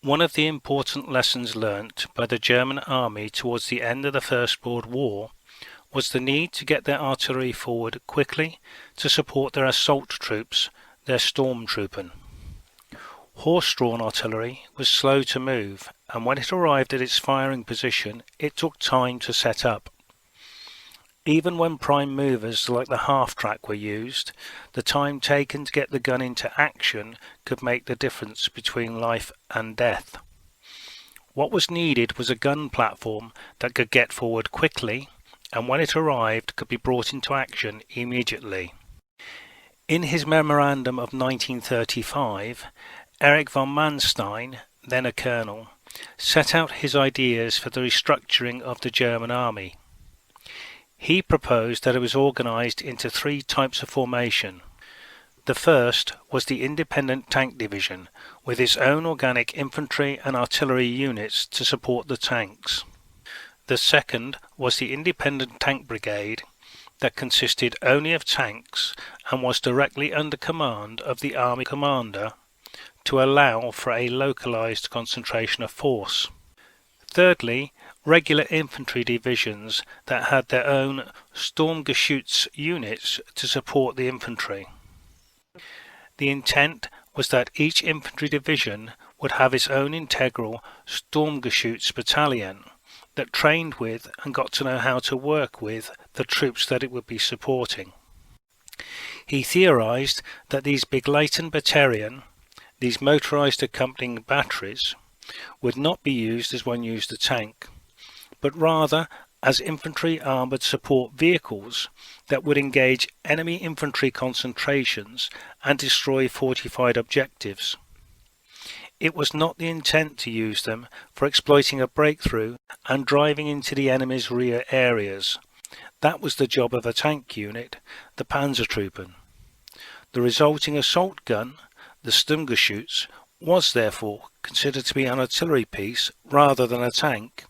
One of the important lessons learnt by the German army towards the end of the First World War was the need to get their artillery forward quickly to support their assault troops, their Sturmtruppen. Horse-drawn artillery was slow to move, and when it arrived at its firing position, it took time to set up. Even when prime movers like the half-track were used, the time taken to get the gun into action could make the difference between life and death. What was needed was a gun platform that could get forward quickly, and when it arrived could be brought into action immediately. In his memorandum of 1935, Erich von Manstein, then a colonel, set out his ideas for the restructuring of the German army. He proposed that it was organised into three types of formation. The first was the Independent Tank Division, with its own organic infantry and artillery units to support the tanks. The second was the Independent Tank Brigade, that consisted only of tanks and was directly under command of the army commander to allow for a localised concentration of force. Thirdly, regular infantry divisions that had their own Sturmgeschütz units to support the infantry. The intent was that each infantry division would have its own integral Sturmgeschütz battalion that trained with and got to know how to work with the troops that it would be supporting. He theorised that these Begleiten-Batterien, these motorised accompanying batteries, would not be used as one used a tank, but rather as infantry armoured support vehicles that would engage enemy infantry concentrations and destroy fortified objectives. It was not the intent to use them for exploiting a breakthrough and driving into the enemy's rear areas. That was the job of a tank unit, the Panzertruppen. The resulting assault gun, the Sturmgeschütz, was therefore considered to be an artillery piece rather than a tank,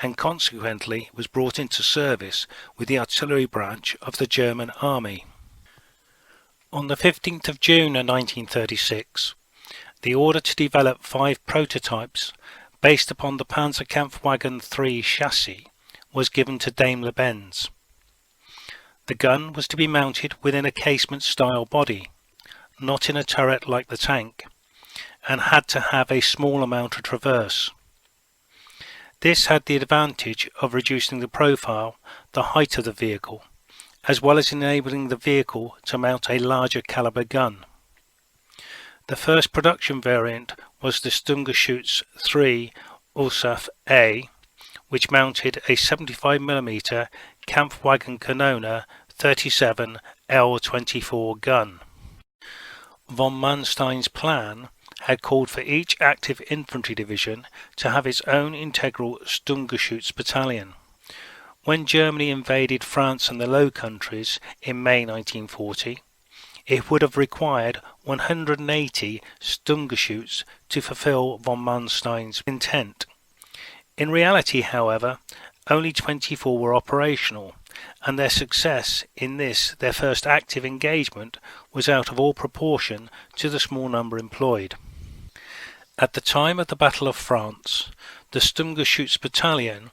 and consequently was brought into service with the artillery branch of the German army. On the 15th of June 1936, the order to develop 5 prototypes based upon the Panzerkampfwagen III chassis was given to Daimler-Benz. The gun was to be mounted within a casement-style body, not in a turret like the tank, and had to have a small amount of traverse. This had the advantage of reducing the profile, the height of the vehicle, as well as enabling the vehicle to mount a larger caliber gun. The first production variant was the Sturmgeschütz III USAF A, which mounted a 75mm Kampfwagenkanone 37 L24 gun. Von Manstein's plan had called for each active infantry division to have its own integral Sturmgeschütz battalion. When Germany invaded France and the Low Countries in May 1940, it would have required 180 Sturmgeschütz to fulfill von Manstein's intent. In reality, however, only 24 were operational, and their success in this, their first active engagement, was out of all proportion to the small number employed. At the time of the Battle of France, the Sturmgeschütz battalion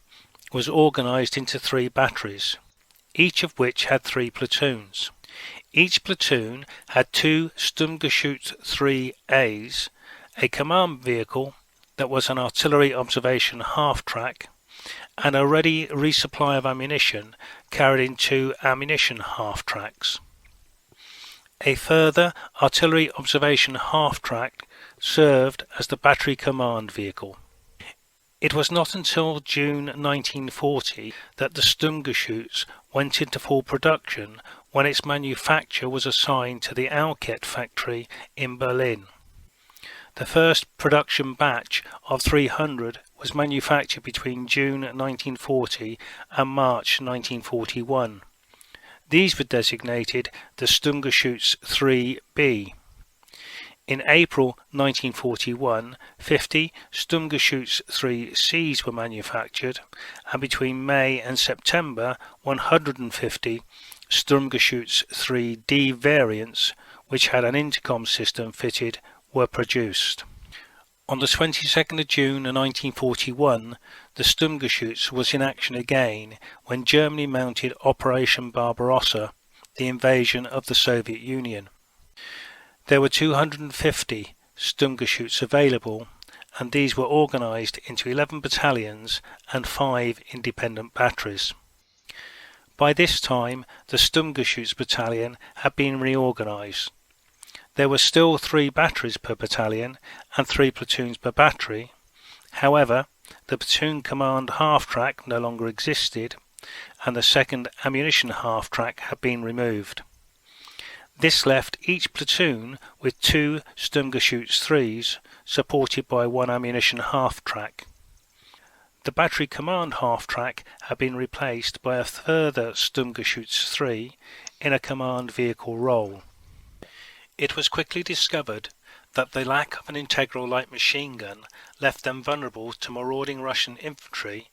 was organised into 3 batteries, each of which had 3 platoons. Each platoon had 2 Sturmgeschütz III A's, a command vehicle that was an artillery observation half-track, and a ready resupply of ammunition carried in 2 ammunition half-tracks. A further artillery observation half-track served as the battery command vehicle. It was not until June 1940 that the Sturmgeschütz went into full production, when its manufacture was assigned to the Alket factory in Berlin. The first production batch of 300 was manufactured between June 1940 and March 1941. These were designated the Sturmgeschütz III-B. In April 1941, 50 Sturmgeschütz III-Cs were manufactured, and between May and September, 150 Sturmgeschütz III-D variants, which had an intercom system fitted, were produced. On the 22nd of June 1941, the Sturmgeschütz was in action again when Germany mounted Operation Barbarossa, the invasion of the Soviet Union. There were 250 Sturmgeschütz available, and these were organised into 11 battalions and 5 independent batteries. By this time, the Sturmgeschütz battalion had been reorganised. There were still 3 batteries per battalion and 3 platoons per battery. However, the platoon command half-track no longer existed, and the second ammunition half-track had been removed. This left each platoon with 2 Sturmgeschütz IIIs, supported by 1 ammunition half-track. The battery command half-track had been replaced by a further Sturmgeschütz III in a command vehicle role. It was quickly discovered that the lack of an integral light machine gun left them vulnerable to marauding Russian infantry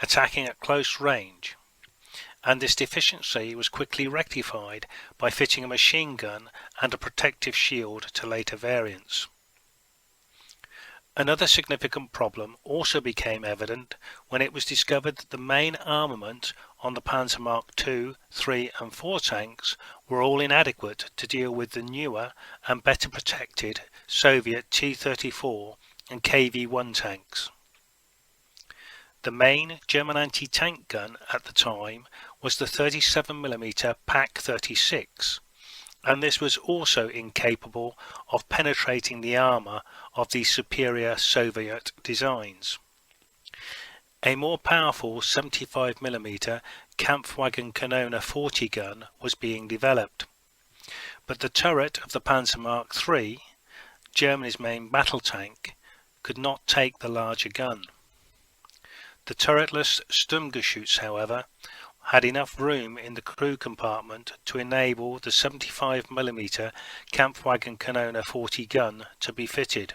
attacking at close range, and this deficiency was quickly rectified by fitting a machine gun and a protective shield to later variants. Another significant problem also became evident when it was discovered that the main armament on the Panzermark II, III and IV tanks were all inadequate to deal with the newer and better protected Soviet T-34 and KV-1 tanks. The main German anti-tank gun at the time was the 37mm PaK-36, and this was also incapable of penetrating the armour of the superior Soviet designs. A more powerful 75mm Kampfwagenkanone 40 gun was being developed, but the turret of the Panzermark III, Germany's main battle tank, could not take the larger gun. The turretless Sturmgeschütz, however, had enough room in the crew compartment to enable the 75mm Kampfwagenkanone 40 gun to be fitted.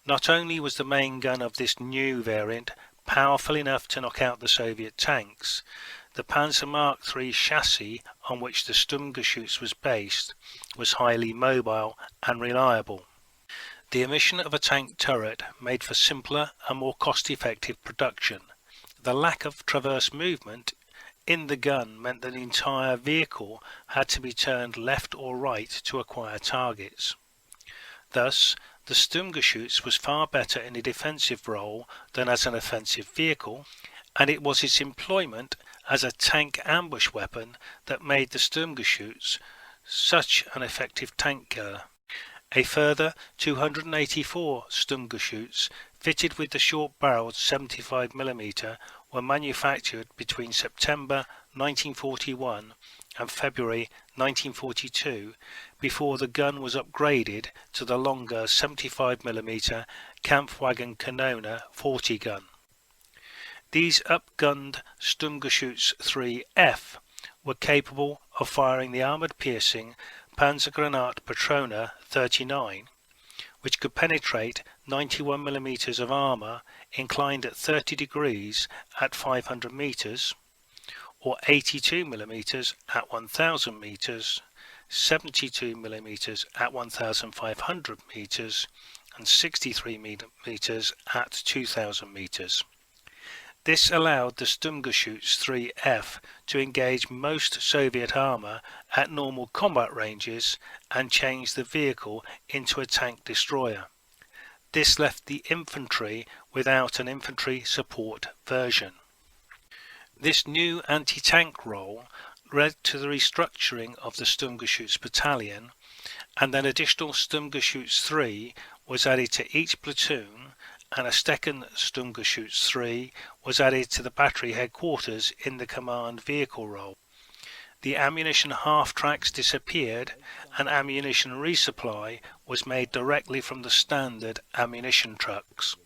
Not only was the main gun of this new variant powerful enough to knock out the Soviet tanks, the Panzermark III chassis on which the Sturmgeschütz was based was highly mobile and reliable. The omission of a tank turret made for simpler and more cost-effective production. The lack of traverse movement in the gun meant that the entire vehicle had to be turned left or right to acquire targets. Thus, the Sturmgeschütz was far better in a defensive role than as an offensive vehicle, and it was its employment as a tank ambush weapon that made the Sturmgeschütz such an effective tank killer. A further 284 Sturmgeschütz fitted with the short-barreled 75mm were manufactured between September 1941 and February 1942 before the gun was upgraded to the longer 75mm Kampfwagenkanone 40 gun. These up-gunned Sturmgeschütz IIIF were capable of firing the armoured-piercing Panzergranatpatrone 39, which could penetrate 91mm of armour inclined at 30 degrees at 500 metres, or 82mm at 1000 metres, 72mm at 1500 metres, and 63mm at 2000 metres. This allowed the Sturmgeschütz IIIF to engage most Soviet armour at normal combat ranges and change the vehicle into a tank destroyer. This left the infantry without an infantry support version. This new anti-tank role led to the restructuring of the Sturmgeschütz battalion, and an additional Sturmgeschütz III was added to each platoon, and a second Sturmgeschütz III was added to the battery headquarters in the command vehicle role. The ammunition half-tracks disappeared, and ammunition resupply was made directly from the standard ammunition trucks.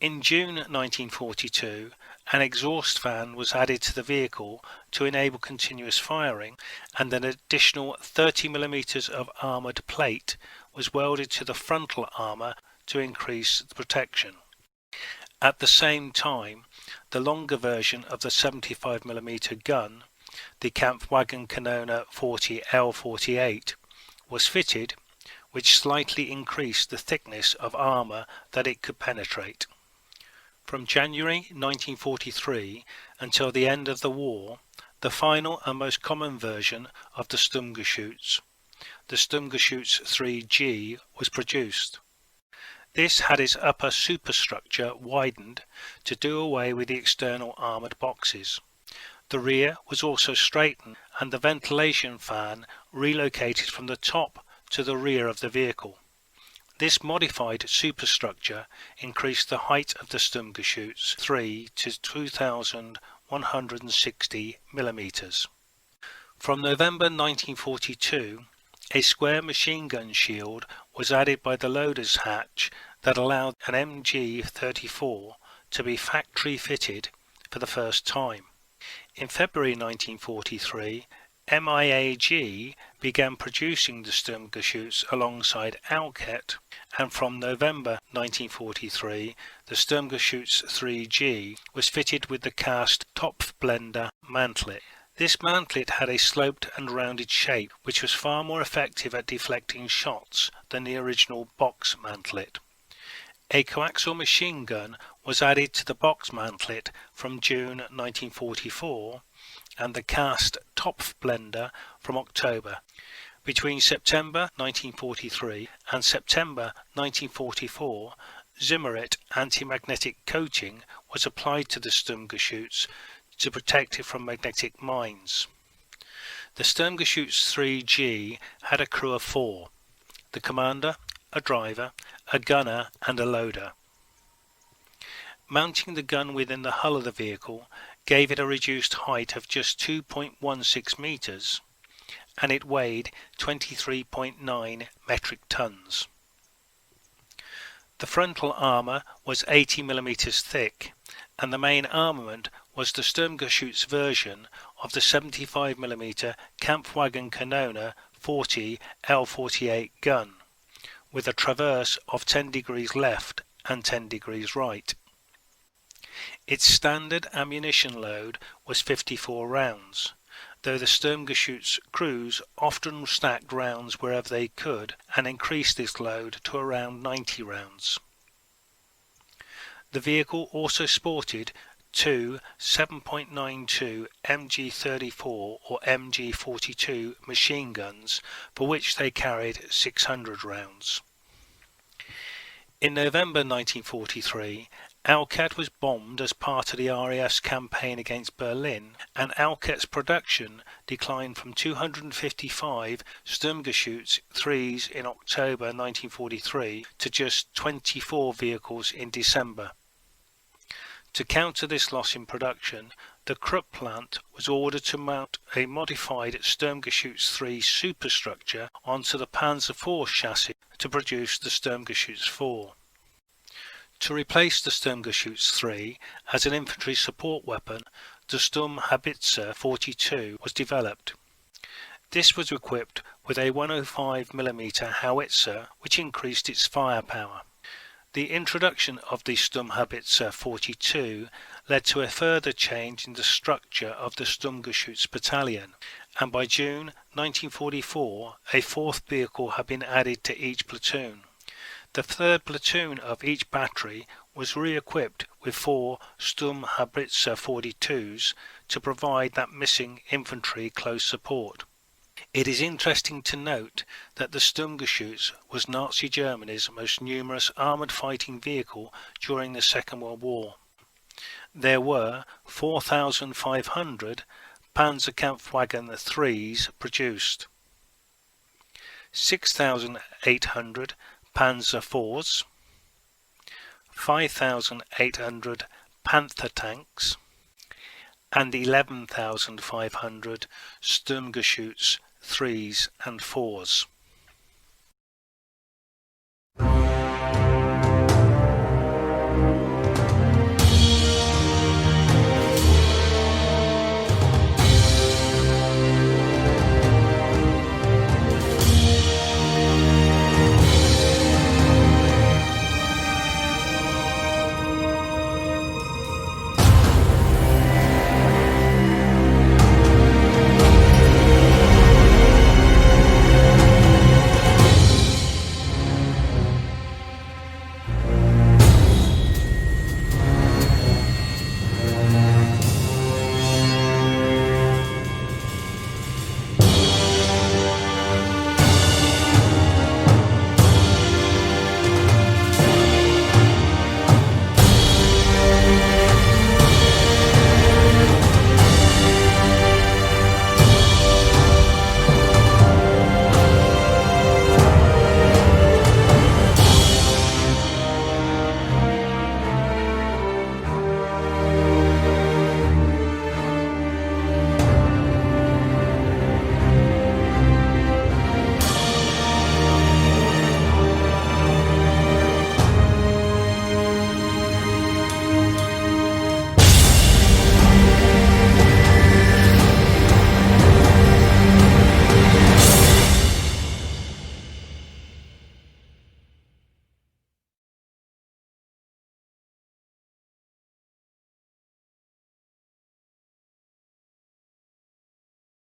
In June 1942, an exhaust fan was added to the vehicle to enable continuous firing, and an additional 30mm of armoured plate was welded to the frontal armour to increase the protection. At the same time, the longer version of the 75mm gun, the Kampfwagenkanone 40 L48, was fitted which slightly increased the thickness of armour that it could penetrate. From January 1943 until the end of the war, the final and most common version of the Sturmgeschütz, the Sturmgeschütz III was produced. This had its upper superstructure widened to do away with the external armoured boxes. The rear was also straightened and the ventilation fan relocated from the top to the rear of the vehicle. This modified superstructure increased the height of the Sturmgeschütz III to 2,160 mm. From November 1942, a square machine gun shield was added by the loader's hatch that allowed an MG-34 to be factory fitted for the first time. In February 1943, MIAG began producing the Sturmgeschütz alongside Alket, and from November 1943 the Sturmgeschütz III was fitted with the cast Topfblender mantlet. This mantlet had a sloped and rounded shape which was far more effective at deflecting shots than the original box mantlet. A coaxial machine gun was added to the box mantlet from June 1944 and the cast Topfblender from October. Between September 1943 and September 1944, Zimmerit anti-magnetic coating was applied to the Sturmgeschütz to protect it from magnetic mines. The Sturmgeschütz III had a crew of 4, the commander, a driver, a gunner and a loader. Mounting the gun within the hull of the vehicle gave it a reduced height of just 2.16 meters, and it weighed 23.9 metric tons. The frontal armour was 80 mm thick, and the main armament was the Sturmgeschütz version of the 75 mm Kampfwagenkanone 40 L48 gun, with a traverse of 10 degrees left and 10 degrees right. Its standard ammunition load was 54 rounds, though the Sturmgeschütz crews often stacked rounds wherever they could and increased this load to around 90 rounds. The vehicle also sported two 7.92 MG34 or MG42 machine guns, for which they carried 600 rounds. In November 1943, Alket was bombed as part of the RAF's campaign against Berlin, and Alket's production declined from 255 Sturmgeschütz IIIs in October 1943 to just 24 vehicles in December. To counter this loss in production, the Krupp plant was ordered to mount a modified Sturmgeschütz III superstructure onto the Panzer IV chassis to produce the Sturmgeschütz IV. To replace the Sturmgeschütz III as an infantry support weapon, the Sturmhaubitze 42 was developed. This was equipped with a 105mm howitzer, which increased its firepower. The introduction of the Sturmhaubitze 42 led to a further change in the structure of the Sturmgeschütz battalion, and by June 1944 a fourth vehicle had been added to each platoon. The third platoon of each battery was re-equipped with 4 Sturmhaubitze 42s to provide that missing infantry close support. It is interesting to note that the Sturmgeschütz was Nazi Germany's most numerous armoured fighting vehicle during the Second World War. There were 4,500 Panzerkampfwagen IIIs produced, 6,800 Panzer IVs, 5,800 Panther tanks, and 11,500 Sturmgeschütz IIIs and IVs.